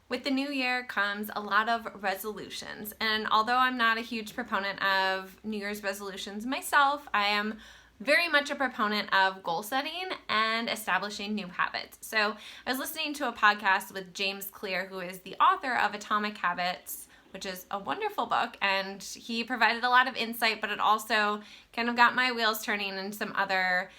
With the new year comes a lot of resolutions. And although I'm not a huge proponent of New Year's resolutions myself, I am very much a proponent of goal setting and establishing new habits. So I was listening to a podcast with James Clear, who is the author of Atomic Habits, which is a wonderful book, and he provided a lot of insight, but it also kind of got my wheels turning and some other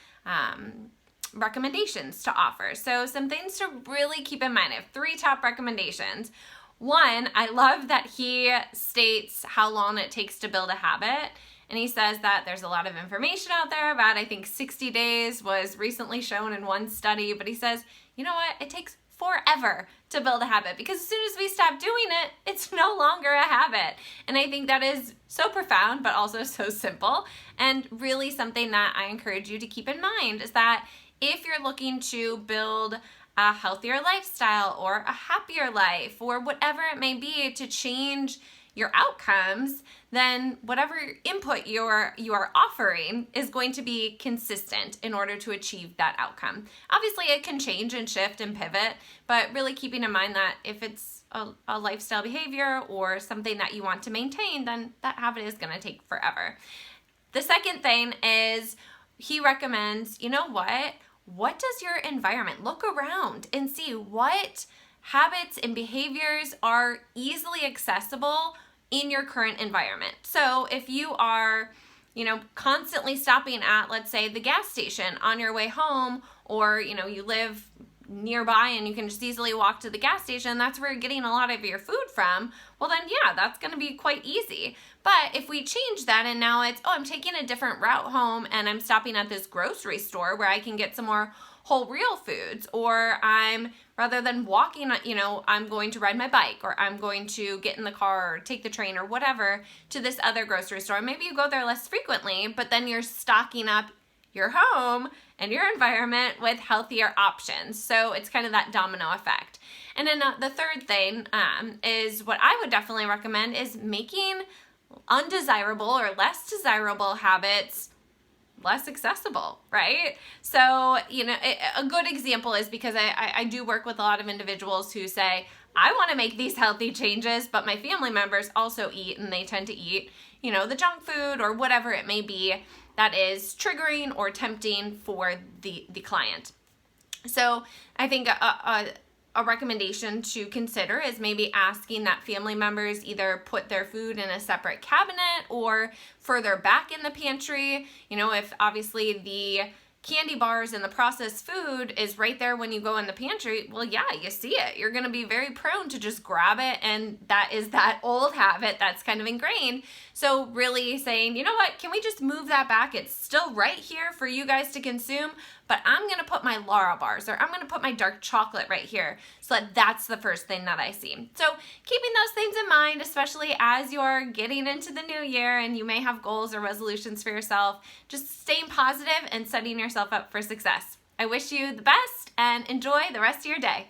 recommendations to offer. So some things to really keep in mind. I have 3 top recommendations. One, I love that he states how long it takes to build a habit. And he says that there's a lot of information out there about, I think 60 days was recently shown in one study, but he says, you know what, it takes forever to build a habit, because as soon as we stop doing it, it's no longer a habit. And I think that is so profound, but also so simple, and really something that I encourage you to keep in mind is that if you're looking to build a healthier lifestyle or a happier life or whatever it may be to change your outcomes, then whatever input you are offering is going to be consistent in order to achieve that outcome. Obviously, it can change and shift and pivot, but really keeping in mind that if it's a lifestyle behavior or something that you want to maintain, then that habit is going to take forever. The second thing is he recommends, you know what does your environment, look around and see what habits and behaviors are easily accessible in your current environment. So if you are, constantly stopping at, let's say, the gas station on your way home, or, you live nearby and you can just easily walk to the gas station, that's where you're getting a lot of your food from, well then yeah, that's going to be quite easy. But if we change that and now it's, I'm taking a different route home and I'm stopping at this grocery store where I can get some more whole real foods, or rather than walking, I'm going to ride my bike, or I'm going to get in the car or take the train or whatever to this other grocery store. Maybe you go there less frequently, but then you're stocking up your home and your environment with healthier options. So it's kind of that domino effect. And then the third thing is what I would definitely recommend is making undesirable or less desirable habits less accessible, right? So, a good example is because I do work with a lot of individuals who say, I want to make these healthy changes, but my family members also eat, and they tend to eat, the junk food or whatever it may be that is triggering or tempting for the client. So I think a recommendation to consider is maybe asking that family members either put their food in a separate cabinet or further back in the pantry. If obviously the candy bars and the processed food is right there when you go in the pantry, well, yeah, you see it. You're going to be very prone to just grab it, and that is that old habit that's kind of ingrained. So really saying, you know what, can we just move that back? It's still right here for you guys to consume, but I'm going to put my Lara bars, or I'm going to put my dark chocolate right here, so that's the first thing that I see. So keeping those things in mind, especially as you're getting into the new year and you may have goals or resolutions for yourself, just staying positive and setting yourself up for success. I wish you the best and enjoy the rest of your day.